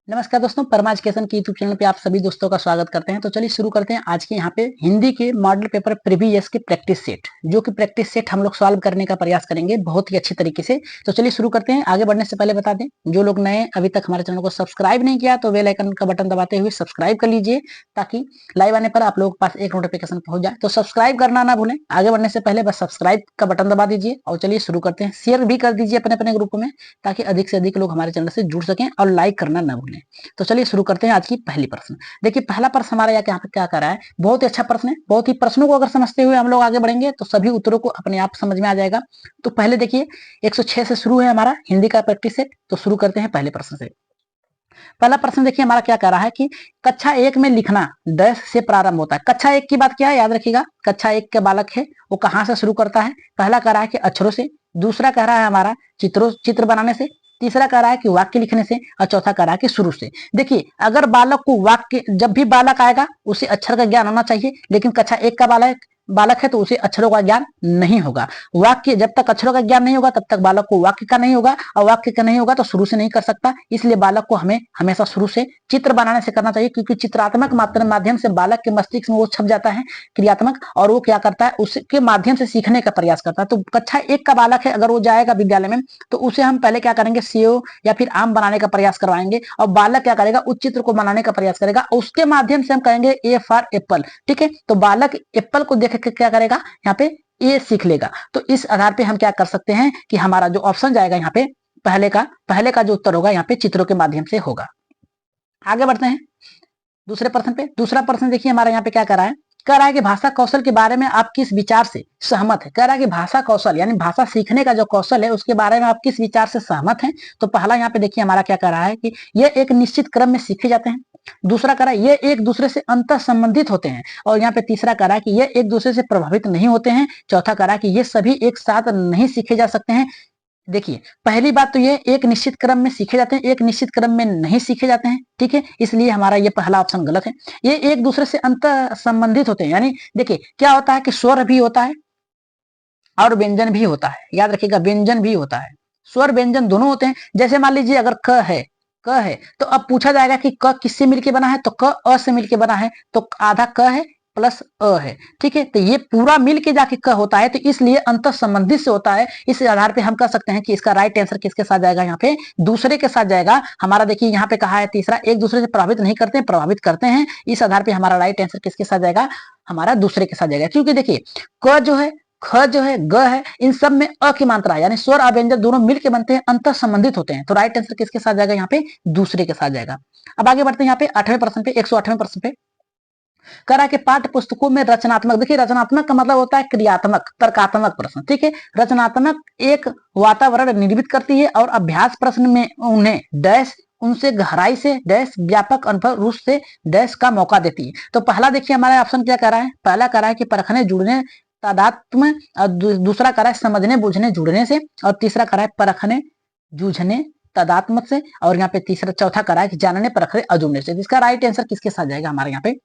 नमस्कार दोस्तों, परमा एजुकेशन के यूट्यूब चैनल पे आप सभी दोस्तों का स्वागत करते हैं। तो चलिए शुरू करते हैं आज के यहाँ पे हिंदी के मॉडल पेपर प्रीवियस के प्रैक्टिस सेट, जो कि प्रैक्टिस सेट हम लोग सॉल्व करने का प्रयास करेंगे बहुत ही अच्छे तरीके से। तो चलिए शुरू करते हैं। आगे बढ़ने से पहले बता दें, जो लोग नए अभी तक हमारे चैनल को सब्सक्राइब नहीं किया तो बेल आइकन का बटन दबाते हुए सब्सक्राइब कर लीजिए, ताकि लाइव आने पर आप लोगों के पास एक नोटिफिकेशन पहुंच जाए। तो सब्सक्राइब करना ना भूलें। आगे बढ़ने से पहले बस सब्सक्राइब का बटन दबा दीजिए और चलिए शुरू करते हैं। शेयर भी कर दीजिए अपने अपने ग्रुप में, ताकि अधिक से अधिक लोग हमारे चैनल से जुड़ सकें, और लाइक करना ना भूलें। तो चलिए शुरू करते हैं आज की पहली प्रश्न। देखिए पहला प्रश्न हमारा यहाँ पे क्या कर रहा है, बहुत ही अच्छा प्रश्न है। बहुत ही प्रश्नों को अगर समझते हुए हम लोग आगे बढ़ेंगे तो सभी उत्तरों को अपने आप समझ में आ जाएगा। तो पहले देखिए 106 से शुरू है हमारा हिंदी का प्रैक्टिस सेट। तो शुरू करते हैं पहले प्रश्न से। पहला प्रश्न देखिए हमारा क्या कर रहा है कि कक्षा 1 में लिखना डैश से प्रारंभ होता है। कक्षा 1 की बात क्या है, याद रखिएगा। कक्षा 1 के बालक है, वो कहां से शुरू करता है? पहला कह रहा है कि अक्षरों से, दूसरा कह रहा है हमारा चित्र बनाने से, तीसरा कह रहा है कि वाक्य लिखने से, और चौथा कह रहा है कि शुरू से। देखिए अगर बालक को वाक्य, जब भी बालक आएगा उसे अक्षर का ज्ञान होना चाहिए, लेकिन कक्षा 1 का बालक है तो उसे अक्षरों का ज्ञान नहीं होगा। वाक्य, जब तक अक्षरों का ज्ञान नहीं होगा तब तक बालक को वाक्य का नहीं होगा, और वाक्य का नहीं होगा तो शुरू से नहीं कर सकता। इसलिए बालक को हमें हमेशा शुरू से चित्र बनाने से करना चाहिए, क्योंकि चित्रात्मक माध्यम से बालक के मस्तिष्क में वो छप जाता है क्रियात्मक, और वो क्या करता है, उसके माध्यम से सीखने का प्रयास करता है। तो कक्षा 1 का बालक है, अगर वो जाएगा विद्यालय में तो उसे हम पहले क्या करेंगे, सेव या फिर आम बनाने का प्रयास करवाएंगे, और बालक क्या करेगा, उस चित्र को बनाने का प्रयास करेगा। उसके माध्यम से हम कहेंगे ए फॉर एप्पल। ठीक है, तो बालक एप्पल को देख के क्या करेगा, यहाँ पे ए सीख लेगा। तो इस आधार पे हम क्या कर सकते हैं कि हमारा जो ऑप्शन जाएगा यहाँ पे पहले का जो उत्तर होगा यहाँ पे चित्रों के माध्यम से होगा। आगे बढ़ते हैं दूसरे प्रश्न पे। दूसरा प्रश्न देखिए हमारा यहाँ पे क्या कर रहा है, कह रहा है कि भाषा कौशल के बारे में आप किस विचार से सहमत है। कह रहा है कि भाषा कौशल यानी भाषा सीखने का जो कौशल है उसके बारे में आप किस विचार से सहमत हैं। तो पहला यहाँ पे देखिए हमारा क्या कह रहा है कि ये एक निश्चित क्रम में सीखे जाते हैं। दूसरा कह रहा है ये एक दूसरे से अंतः संबंधित होते हैं, और यहाँ पे तीसरा कह रहा है कि ये एक दूसरे से प्रभावित नहीं होते हैं। चौथा कह रहा है कि ये सभी एक साथ नहीं सीखे जा सकते हैं। देखिए पहली बात तो ये एक निश्चित क्रम में सीखे जाते हैं, एक निश्चित क्रम में नहीं सीखे जाते हैं। ठीक है, इसलिए हमारा ये पहला ऑप्शन गलत है। ये एक दूसरे से अंतर संबंधित होते हैं, यानी देखिए क्या होता है कि स्वर भी होता है और व्यंजन भी होता है। याद रखिएगा, व्यंजन भी होता है, स्वर व्यंजन दोनों होते हैं। जैसे मान लीजिए अगर क है तो अब पूछा जाएगा कि क किससे मिलके बना है, तो क अ से मिलके बना है, तो आधा क है प्लस अ है। ठीक है, तो ये पूरा मिल के जाके क होता है, तो इसलिए अंतर संबंधित से होता है। इस आधार पे हम कह सकते हैं कि इसका राइट आंसर किसके साथ जाएगा, यहाँ पे दूसरे के साथ जाएगा हमारा। देखिए यहाँ पे कहा है तीसरा, एक दूसरे से प्रभावित नहीं करते, प्रभावित करते हैं। इस आधार पे हमारा राइट आंसर किसके साथ जाएगा, हमारा दूसरे के साथ जाएगा। क्योंकि देखिए क जो है, ख जो है, ग है, इन सब में अ की मात्रा है, यानी स्वर और व्यंजन दोनों मिलके बनते हैं, अंतर संबंधित होते हैं। तो राइट आंसर किसके साथ जाएगा, यहाँ पे दूसरे के साथ जाएगा। अब आगे बढ़ते हैं यहाँ पे 8वें प्रश्न पे, 108वें प्रश्न पे। कह रहा है कि पाठ्य पुस्तकों में रचनात्मक, देखिए रचनात्मक का मतलब होता है क्रियात्मक, तर्कात्मक प्रश्न। ठीक है, रचनात्मक एक वातावरण निर्मित करती है, और अभ्यास प्रश्न में उन्हें डैश उनसे गहराई से डैश व्यापक अनुभव रूप से डैश का मौका देती है। तो पहला देखिए हमारा ऑप्शन क्या कह रहा है, पहला कह रहा है कि परखने जुड़ने तादात्म्य, और दूसरा कह रहा है समझने बुझने जुड़ने से, और तीसरा कह रहा है परखने जूझने तादात्म्य से, और यहाँ पे तीसरा चौथा कह रहा है कि जानने परखने अजुड़ने से। इसका राइट आंसर किसके साथ जाएगा हमारे यहाँ पे,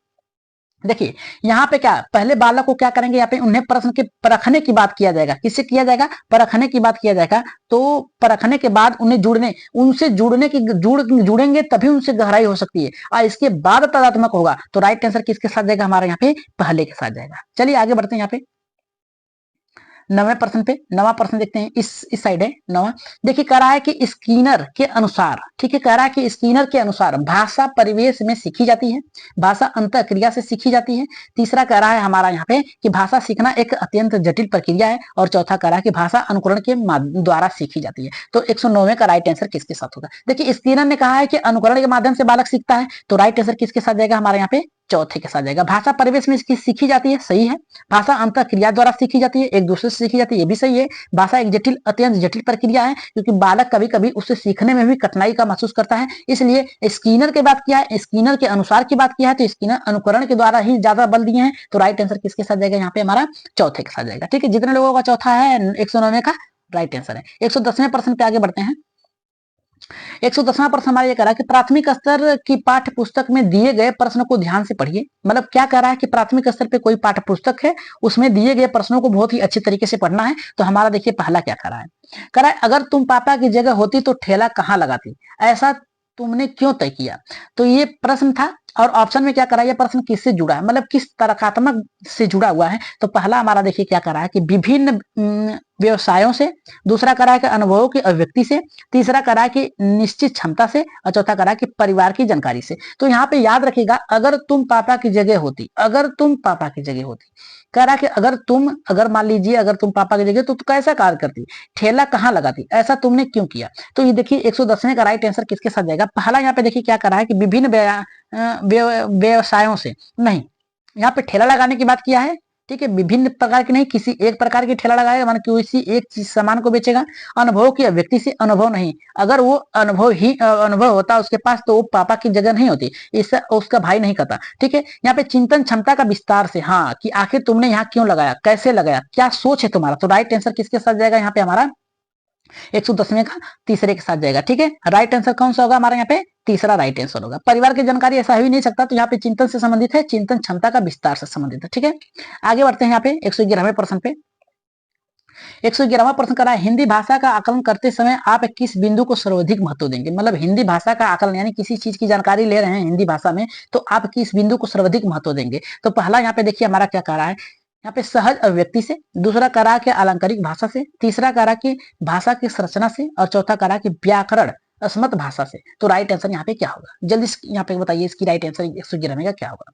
देखिए यहाँ पे क्या, पहले बालक को क्या करेंगे, यहाँ पे उन्हें प्रश्न के परखने की बात किया जाएगा। किससे किया जाएगा, परखने की बात किया जाएगा। तो परखने के बाद उन्हें उनसे जुड़ने की जुड़ेंगे तभी उनसे गहराई हो सकती है, और इसके बाद तदात्मक होगा। तो राइट आंसर किसके साथ जाएगा, हमारे यहाँ पे पहले के साथ जाएगा। चलिए आगे बढ़ते हैं यहाँ पे 9वें प्रश्न पे। 9वां प्रश्न देखते हैं, इस साइड है 9वां। देखिए कह रहा है कि स्किनर के अनुसार, ठीक है, कह रहा है कि स्किनर के अनुसार भाषा परिवेश में सीखी जाती है, भाषा अंतः क्रिया से सीखी जाती है। तीसरा कह रहा है हमारा यहाँ पे कि भाषा सीखना एक अत्यंत जटिल प्रक्रिया है, और चौथा कह रहा है कि भाषा अनुकरण के द्वारा सीखी जाती है। तो 109वें का राइट आंसर किसके साथ होगा, देखिए स्किनर ने कहा है कि अनुकरण के माध्यम से बालक सीखता है, तो राइट आंसर किसके साथ जाएगा, हमारे यहाँ पे चौथे के साथ जाएगा। भाषा परिवेश में इसकी सीखी जाती है, सही है। भाषा अंतः क्रिया द्वारा सीखी जाती है, एक दूसरे से सीखी जाती है, ये भी सही है। भाषा एक जटिल, अत्यंत जटिल प्रक्रिया है, क्योंकि बालक कभी कभी उससे सीखने में भी कठिनाई का महसूस करता है। इसलिए स्किनर की बात किया है, स्किनर के अनुसार की बात किया है, तो स्किनर अनुकरण के द्वारा ही ज्यादा बल दिए हैं। तो राइट आंसर किसके साथ जाएगा, यहाँ पे हमारा चौथे के साथ जाएगा। ठीक है, जितने लोगों का चौथा है 109वें का राइट आंसर है। 110वें प्रश्न पे आगे बढ़ते हैं। 110वां प्रश्न हमारा ये कह रहा है कि प्राथमिक स्तर की पाठ्य पुस्तक में दिए गए प्रश्न को ध्यान से पढ़िए। मतलब क्या कह रहा है कि प्राथमिक स्तर पे कोई पाठ्य पुस्तक है, उसमें दिए गए प्रश्नों को बहुत ही अच्छे तरीके से पढ़ना है। तो हमारा देखिए पहला क्या कह रहा है, कह रहा है अगर तुम पापा की जगह होती तो ठेला कहाँ लगाती, ऐसा तुमने क्यों तय किया। तो ये प्रश्न था और ऑप्शन में क्या करा, ये प्रश्न किससे जुड़ा है, मतलब किस तर्कात्मक से जुड़ा हुआ है। तो पहला हमारा देखिए क्या करा है कि विभिन्न व्यवसायों से, दूसरा करा है कि अनुभवों की अभिव्यक्ति से, तीसरा करा है कि निश्चित क्षमता से, और चौथा करा है कि परिवार की जानकारी से। तो यहाँ पे याद रखिएगा, अगर तुम पापा की जगह होती, अगर तुम पापा की जगह होती, कह रहा कि अगर मान लीजिए अगर तुम पापा की जगह तो कैसा कार्य करती, ठेला कहाँ लगाती, ऐसा तुमने क्यों किया। तो ये देखिए 110वें का राइट आंसर किसके साथ जाएगा। पहला यहाँ पे देखिए क्या करा है कि विभिन्न व्यवसायों से, नहीं, यहाँ पे ठेला लगाने की बात किया है, ठीक है, विभिन्न प्रकार की नहीं, किसी एक प्रकार की ठेला लगाएगा, मान किसी एक चीज सामान को बेचेगा। अनुभव की व्यक्ति से, अनुभव नहीं, अगर वो अनुभव होता उसके पास तो वो पापा की जगह नहीं होती, इससे उसका भाई नहीं करता, ठीक है। यहाँ पे चिंतन क्षमता का विस्तार से, हाँ, कि आखिर तुमने यहाँ क्यों लगाया, कैसे लगाया, क्या सोच है तुम्हारा। तो राइट आंसर किसके साथ जाएगा यहाँ पे हमारा, 110वें का तीसरे के साथ जाएगा, ठीक है। राइट आंसर कौन सा होगा हमारा यहाँ पे, तीसरा राइट आंसर होगा। परिवार की जानकारी ऐसा ही नहीं सकता, तो यहाँ पे चिंतन से संबंधित है, चिंतन क्षमता का विस्तार से संबंधित है, ठीक है। आगे बढ़ते हैं यहाँ पे 111वें प्रश्न पे। 111वां प्रश्न करा है, हिंदी भाषा का आकलन करते समय आप किस बिंदु को सर्वाधिक महत्व देंगे। मतलब हिंदी भाषा का आकलन यानी किसी चीज की जानकारी ले रहे हैं हिंदी भाषा में, तो आप किस बिंदु को सर्वाधिक महत्व देंगे। तो पहला यहाँ पे देखिए हमारा क्या कह रहा है, यहाँ पे सहज अभिव्यक्ति से, दूसरा करा कि अलंकारिक भाषा से, तीसरा करा कि भाषा की संरचना से, और चौथा करा कि व्याकरण अस्मत् भाषा से। तो राइट आंसर यहाँ पे क्या होगा, जल्दी यहाँ पे बताइए इसकी राइट आंसर 111 का क्या होगा।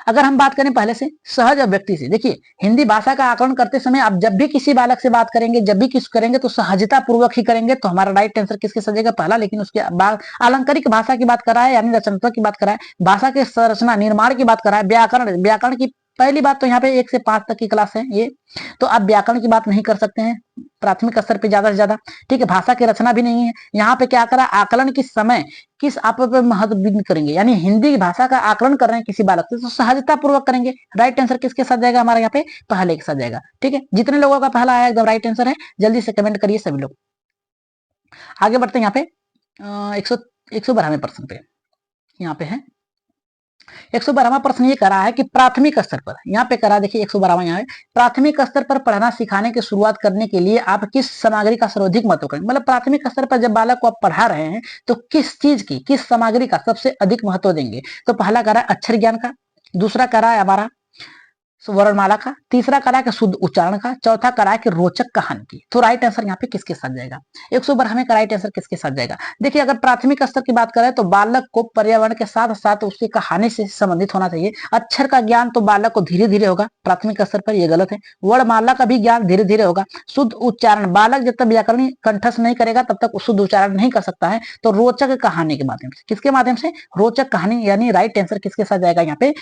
अगर हम बात करें पहले से सहज अभिव्यक्ति से, देखिए हिंदी भाषा का आकलन करते समय आप जब भी किसी बालक से बात करेंगे, जब भी किस करेंगे तो सहजता पूर्वक ही करेंगे। तो हमारा राइट आंसर किसके सजेगा पहला, लेकिन उसके बाद अलंकारिक भाषा की बात करा है, यानी रचनात्मक की बात करा है, भाषा के संरचना निर्माण की बात करा है, व्याकरण की पहली बात तो यहाँ पे 1 से 5 तक की क्लास है ये, तो आप व्याकरण की बात नहीं कर सकते हैं प्राथमिक स्तर पे ज्यादा से ज्यादा, ठीक है। भाषा की रचना भी नहीं है। यहाँ पे क्या करा, आकलन किस समय किस आप पे महत्व करेंगे, यानी हिंदी भाषा का आकलन कर रहे हैं किसी बालक से तो सहजता पूर्वक करेंगे। राइट आंसर किसके साथ जाएगा हमारा यहाँ पे, पहले के साथ जाएगा, ठीक है। जितने लोगों का पहला आया एकदम राइट आंसर है, जल्दी से कमेंट करिए सभी लोग। आगे बढ़ते हैं यहाँ पे 112वें प्रश्न पे, यहाँ पे है 112वां प्रश्न ये करा है कि प्राथमिक स्तर पर, यहाँ पे करा देखिए 112वां यहाँ है, प्राथमिक स्तर पर पढ़ना सिखाने की शुरुआत करने के लिए आप किस सामग्री का सर्वाधिक महत्व करेंगे। मतलब प्राथमिक स्तर पर जब बालक को आप पढ़ा रहे हैं तो किस चीज की, किस सामग्री का सबसे अधिक महत्व देंगे। तो पहला करा अक्षर ज्ञान का, दूसरा करा है हमारा वर्णमाला का, तीसरा करा कि शुद्ध उच्चारण का, चौथा करा कि रोचक कहानी की। तो राइट आंसर यहाँ पे किसके साथ जाएगा, 112वें का राइट आंसर किसके साथ जाएगा। देखिए अगर प्राथमिक स्तर की बात करें तो बालक को पर्यावरण के साथ साथ उसकी कहानी से संबंधित होना चाहिए। अक्षर का ज्ञान तो बालक को धीरे धीरे होगा प्राथमिक स्तर पर, ये गलत है। वर्णमाला का भी ज्ञान धीरे धीरे होगा। शुद्ध उच्चारण, बालक जब तक व्याकरण कंठस्थ नहीं करेगा तब तक शुद्ध उच्चारण नहीं कर सकता है। तो रोचक कहानी के माध्यम से, किसके माध्यम से, रोचक कहानी, यानी राइट आंसर किसके साथ जाएगा यहाँ पे,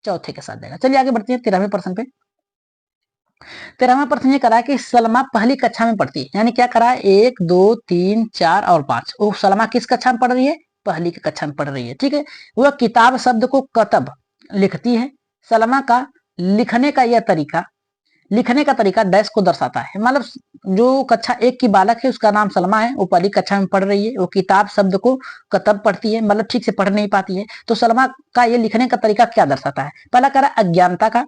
चौथे के साथ जाएगा। चलिए आगे बढ़ते हैं 13वें प्रश्न पे। 13वां प्रश्न ये करा कि सलमा पहली कक्षा में पढ़ती है, यानी क्या करा, 1 2 3 4 और 5। वो सलमा किस कक्षा में पढ़ रही है, पहली की कक्षा में पढ़ रही है, ठीक है। वह किताब शब्द को कतब लिखती है। सलमा का लिखने का यह तरीका, लिखने का तरीका डैश को दर्शाता है। मतलब जो कक्षा 1 की बालक है उसका नाम सलमा है, वो पहली कक्षा में पढ़ रही है, वो किताब शब्द को कतब पढ़ती है, मतलब ठीक से पढ़ नहीं पाती है। तो सलमा का ये लिखने का तरीका क्या दर्शाता है। पहला करा अज्ञानता का,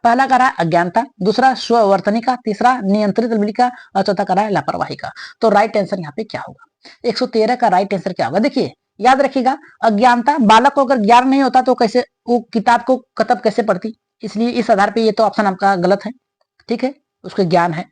पहला करा अज्ञानता, दूसरा स्ववर्तनी का, तीसरा नियंत्रित बुद्धि का, और चौथा करा लापरवाही का। तो राइट आंसर यहाँ पे क्या होगा, 113 का राइट आंसर क्या होगा। देखिए याद रखिएगा, अज्ञानता, बालक को अगर ज्ञान नहीं होता तो कैसे वो किताब को कतब कैसे पढ़ती, इसलिए इस आधार पे ये तो ऑप्शन आपका गलत है, ठीक है, उसको ज्ञान है।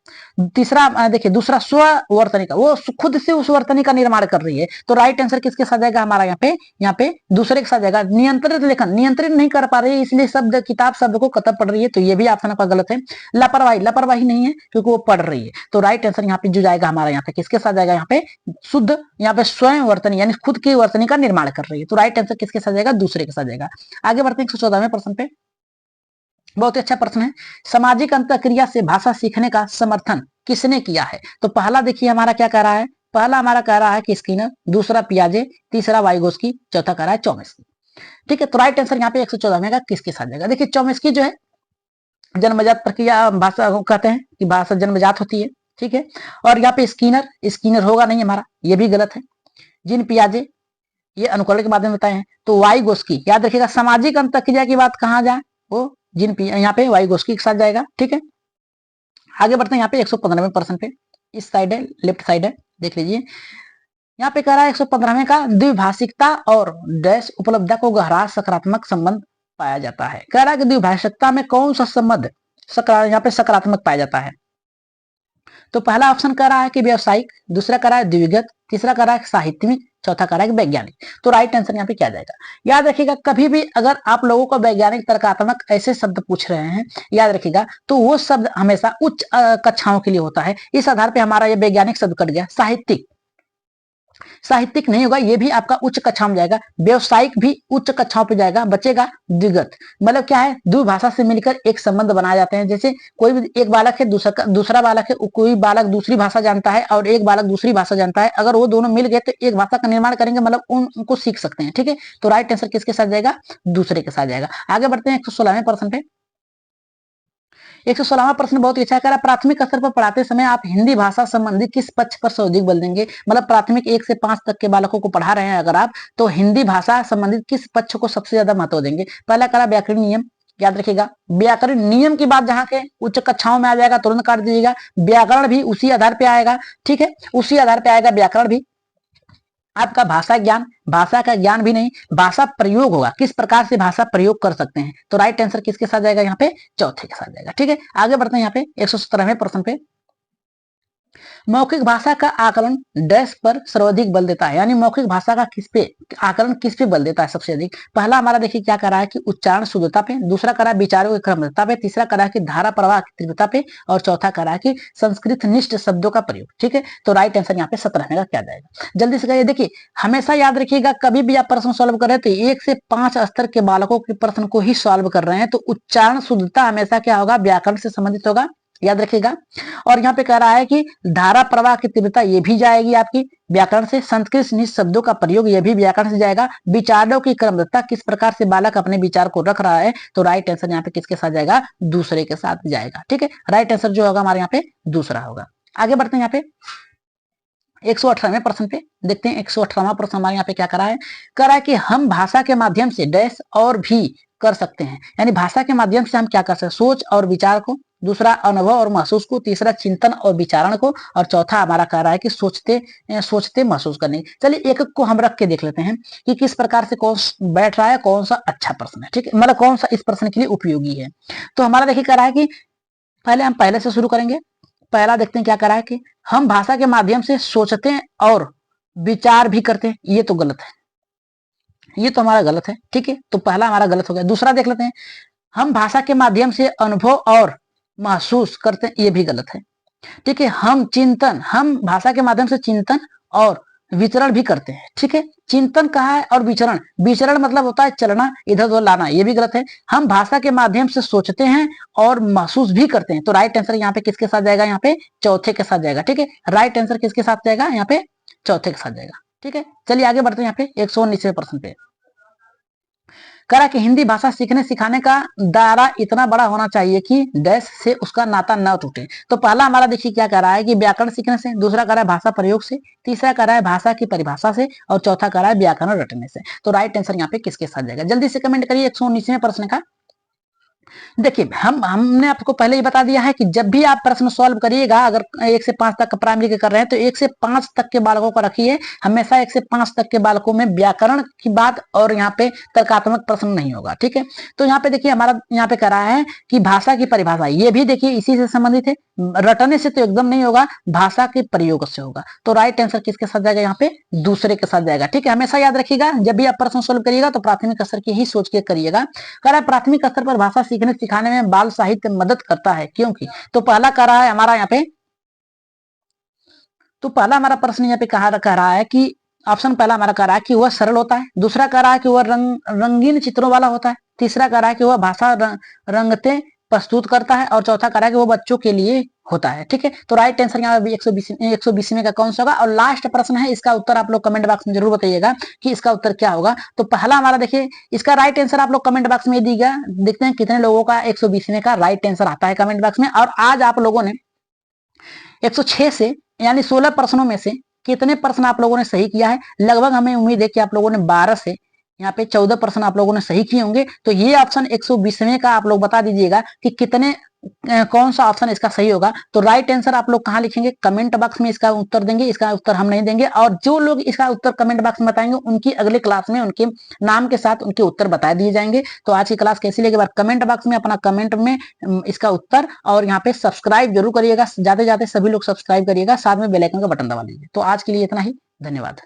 तीसरा देखिए, दूसरा स्ववर्तनी का, वो खुद से उस वर्तनी का निर्माण कर रही है। तो राइट आंसर किसके साथ जाएगा हमारा यहाँ पे दूसरे के साथ जाएगा। नियंत्रित लेखन, नियंत्रित नहीं कर पा रही है इसलिए शब्द, किताब शब्द को कतब पढ़ रही है, तो ये भी ऑप्शन आपका गलत है। लापरवाही, लापरवाही नहीं है क्योंकि वो पढ़ रही है। तो राइट आंसर यहाँ पे जो जाएगा हमारा यहाँ पे किसके साथ जाएगा, यहाँ पे शुद्ध, यहाँ पे स्वयं वर्तनी यानी खुद की वर्तनी का निर्माण कर रही है। तो राइट आंसर किसके साथ जाएगा, दूसरे के साथ जाएगा। आगे बढ़ते हैं 114वें प्रश्न पे, बहुत ही अच्छा प्रश्न है। सामाजिक अंतःक्रिया से भाषा सीखने का समर्थन किसने किया है। तो पहला देखिए हमारा क्या कह रहा है, पहला हमारा कह रहा है कि स्किनर, दूसरा पियाजे, तीसरा वाइगोस्की, चौथा कह रहा है चॉम्स्की, ठीक है। तो राइट आंसर यहाँ पे 114वें का किसके साथ जाएगा। देखिए चॉम्स्की जो है जन्मजात प्रक्रिया भाषा कहते हैं कि भाषा जन्मजात होती है, ठीक है। और यहाँ पे स्किनर, स्किनर होगा नहीं हमारा, ये भी गलत है। जिन पियाजे ये अनुकरण के माध्यम में बताए हैं। तो वाइगोस्की, याद रखिएगा सामाजिक अंतःक्रिया की बात कहाँ जाए, वो जिन यहाँ पे वाइगोस्की के साथ जाएगा, ठीक है। आगे बढ़ते हैं यहाँ पे 115वें प्रश्न पे, इस साइड है, लेफ्ट साइड है, देख लीजिए। यहाँ पे कह रहा है 115वें का द्विभाषिकता और डैश उपलब्धता को गहरा सकारात्मक संबंध पाया जाता है। कह रहा है कि द्विभाषिकता में कौन सा संबंध यहाँ पे सकारात्मक पाया जाता है। तो पहला ऑप्शन कह रहा है कि व्यवसायिक, दूसरा कह रहा है द्विगत, तीसरा कह रहा है साहित्यिक, चौथा कह रहा है वैज्ञानिक। तो राइट आंसर यहाँ पे क्या जाएगा? याद रखिएगा कभी भी अगर आप लोगों को वैज्ञानिक तर्कात्मक ऐसे शब्द पूछ रहे हैं, याद रखिएगा तो वो शब्द हमेशा उच्च कक्षाओं के लिए होता है। इस आधार पे हमारा ये वैज्ञानिक शब्द कट गया। साहित्यिक, साहित्यिक नहीं होगा, ये भी आपका उच्च कक्षा में जाएगा। व्यवसायिक भी उच्च कक्षाओं पे जाएगा, बचेगा द्विगत। मतलब क्या है? दो भाषा से मिलकर एक संबंध बनाए जाते हैं। जैसे कोई भी एक बालक है, दूसरा बालक है, कोई बालक दूसरी भाषा जानता है और एक बालक दूसरी भाषा जानता है, अगर वो दोनों मिल गए तो एक भाषा का निर्माण करेंगे, मतलब उनको सीख सकते हैं। ठीक है, तो राइट आंसर किसके साथ जाएगा? दूसरे के साथ जाएगा। आगे बढ़ते हैं 116वें प्रश्न पे। 116वां प्रश्न बहुत ही अच्छा कह रहा है, प्राथमिक स्तर पर पढ़ाते समय आप हिंदी भाषा संबंधी किस पक्ष पर सर्वाधिक बल देंगे? मतलब प्राथमिक 1 से 5 तक के बालकों को पढ़ा रहे हैं अगर आप, तो हिंदी भाषा संबंधित किस पक्ष को सबसे ज्यादा महत्व देंगे? पहला कह रहा व्याकरण नियम, याद रखिएगा व्याकरण नियम की बात जहां के उच्च कक्षाओं में आ जाएगा तुरंत काट दीजिएगा। व्याकरण भी उसी आधार पे आएगा, ठीक है, उसी आधार पे आएगा व्याकरण भी। आपका भाषा ज्ञान, भाषा का ज्ञान भी नहीं, भाषा प्रयोग होगा, किस प्रकार से भाषा प्रयोग कर सकते हैं। तो राइट आंसर किसके साथ जाएगा? यहाँ पे चौथे के साथ जाएगा। ठीक है, आगे बढ़ते हैं यहाँ पे 117वें प्रश्न पे। मौखिक भाषा का आकलन डैश पर सर्वाधिक बल देता है, यानी मौखिक भाषा का किस पे आकलन किस पे बल देता है सबसे अधिक? पहला हमारा देखिए क्या कर रहा है कि उच्चारण शुद्धता पे, दूसरा कर रहा है विचारों की क्रमबद्धता पे, तीसरा कर रहा है कि धारा प्रवाह की तीव्रता पे, और चौथा कर रहा है कि संस्कृत निष्ठ शब्दों का प्रयोग। ठीक है, तो राइट आंसर यहाँ पे 17वें का क्या जाएगा? जल्दी से करिए। देखिए हमेशा याद रखिएगा कभी भी आप प्रश्न सॉल्व कर रहे हैं तो 1 से 5 स्तर के बालकों के प्रश्न को ही सॉल्व कर रहे हैं, तो उच्चारण शुद्धता हमेशा क्या होगा? व्याकरण से संबंधित होगा, याद रखिएगा। और यहाँ पे कह रहा है कि धारा प्रवाह की तीव्रता ये भी जाएगी आपकी व्याकरण से, संस्कृत निष्ठ शब्दों का प्रयोग ये भी व्याकरण से जाएगा, विचारों की क्रमबद्धता किस प्रकार से बालक अपने विचार को रख रहा है, तो राइट आंसर यहाँ पे किसके साथ जाएगा? दूसरे के साथ जाएगा। ठीक है, राइट आंसर जो होगा हमारे यहाँ पे दूसरा होगा। आगे बढ़ते हैं यहाँ पे 118वें प्रश्न पे। देखते हैं 118वां प्रश्न हमारे यहाँ पे क्या करा है? कह रहा है कि हम भाषा के माध्यम से डैश और भी कर सकते हैं, यानी भाषा के माध्यम से हम क्या कर सकते हैं? सोच और विचार को, दूसरा अनुभव और महसूस को, तीसरा चिंतन और विचारण को, और चौथा हमारा कह रहा है कि सोचते महसूस करने। चलिए एक एक को हम रख के देख लेते हैं कि किस प्रकार से कौन बैठ रहा है, कौन सा अच्छा प्रश्न है। ठीक है, मतलब कौन सा इस प्रश्न के लिए उपयोगी है। तो हमारा देखिए कह रहा है कि हम पहले से शुरू करेंगे। पहला देखते हैं क्या कह रहा है कि हम भाषा के माध्यम से सोचते हैं और विचार भी करते हैं। ये तो गलत है, ये तो हमारा गलत है। ठीक है, तो पहला हमारा गलत हो गया। दूसरा देख लेते हैं, हम भाषा के माध्यम से अनुभव और महसूस करते हैं। ये भी गलत है। ठीक है, हम भाषा के माध्यम से चिंतन और विचरण भी करते हैं। ठीक है, चिंतन कहा है और विचरण मतलब होता है चलना, इधर उधर लाना, ये भी गलत है। हम भाषा के माध्यम से सोचते हैं और महसूस भी करते हैं, तो राइट आंसर यहाँ पे किसके साथ जाएगा? यहाँ पे चौथे के साथ जाएगा। ठीक है, राइट आंसर किसके साथ जाएगा? यहाँ पे चौथे के साथ जाएगा। ठीक है, चलिए आगे बढ़ते हैं यहाँ पे 119वें प्रश्न पे। करा कि हिंदी भाषा सीखने सिखाने का दायरा इतना बड़ा होना चाहिए कि डैश से उसका नाता न टूटे। तो पहला हमारा देखिए क्या कह रहा है कि व्याकरण सीखने से, दूसरा कह रहा है भाषा प्रयोग से, तीसरा कह रहा है भाषा की परिभाषा से, और चौथा कह रहा है व्याकरण रटने से। तो राइट आंसर यहाँ पे किसके साथ जाएगा? जल्दी से कमेंट करिए 119वें प्रश्न का। देखिए हमने आपको पहले ही बता दिया है कि जब भी आप प्रश्न सॉल्व करिएगा, अगर 1 से 5 तक का प्राइमरी के कर रहे हैं तो 1 से 5 तक के बालकों का रखिए। हमेशा 1 से 5 तक के बालकों में व्याकरण की बात और यहाँ पे तर्कात्मक प्रश्न नहीं होगा। ठीक है, तो यहाँ पे देखिए हमारा यहाँ पे कह रहा है कि भाषा की परिभाषा, ये भी देखिए इसी से संबंधित है। रटने से तो एकदम नहीं होगा, भाषा के प्रयोग से होगा। तो राइट आंसर किसके साथ जाएगा? यहाँ पे दूसरे के साथ जाएगा। ठीक है, हमेशा याद रखिएगा जब भी आप प्रश्न सोल्व करिएगा तो प्राथमिक स्तर की ही सोच के करिएगा। कह रहा है प्राथमिक स्तर पर भाषा सीखने सिखाने में बाल साहित्य मदद करता है, क्योंकि। तो पहला कह रहा है हमारा यहाँ पे, तो पहला हमारा प्रश्न यहाँ पे कह रहा है कि ऑप्शन पहला हमारा कह रहा है कि वह सरल होता है, दूसरा कह रहा है कि वह रंगीन चित्रों वाला होता है, तीसरा कह रहा है कि वह भाषा रंगते प्रस्तुत करता है, और चौथा कह रहा है कि वो बच्चों के लिए होता है। ठीक है, तो राइट आंसर यहाँ 120वें का कौन सा होगा? और लास्ट प्रश्न है, इसका उत्तर आप लोग कमेंट बॉक्स में जरूर बताइएगा कि इसका उत्तर क्या होगा। तो पहला हमारा देखिए इसका राइट आंसर आप लोग कमेंट बॉक्स में दीजिएगा। देखते हैं कितने लोगों का 120वें का राइट आंसर आता है कमेंट बॉक्स में। और आज आप लोगों ने 106 से यानी 16 प्रश्नों में से कितने प्रश्न आप लोगों ने सही किया है? लगभग हमें उम्मीद है कि आप लोगों ने 12 से यहाँ पे 14 प्रश्न आप लोगों ने सही किए होंगे। तो ये ऑप्शन 120वें का आप लोग बता दीजिएगा कि कितने कौन सा ऑप्शन इसका सही होगा। तो राइट आंसर आप लोग कहाँ लिखेंगे, कमेंट बॉक्स में इसका उत्तर देंगे। इसका उत्तर हम नहीं देंगे, और जो लोग इसका उत्तर कमेंट बॉक्स में बताएंगे उनकी अगले क्लास में उनके नाम के साथ उनके उत्तर बता दिए जाएंगे। तो आज की क्लास कैसी लगी, कमेंट बॉक्स में अपना कमेंट में इसका उत्तर, और यहाँ पे सब्सक्राइब जरूर करिएगा, जाते जाते सभी लोग सब्सक्राइब करिएगा, साथ में बेल आइकन का बटन दबा लीजिए। तो आज के लिए इतना ही, धन्यवाद।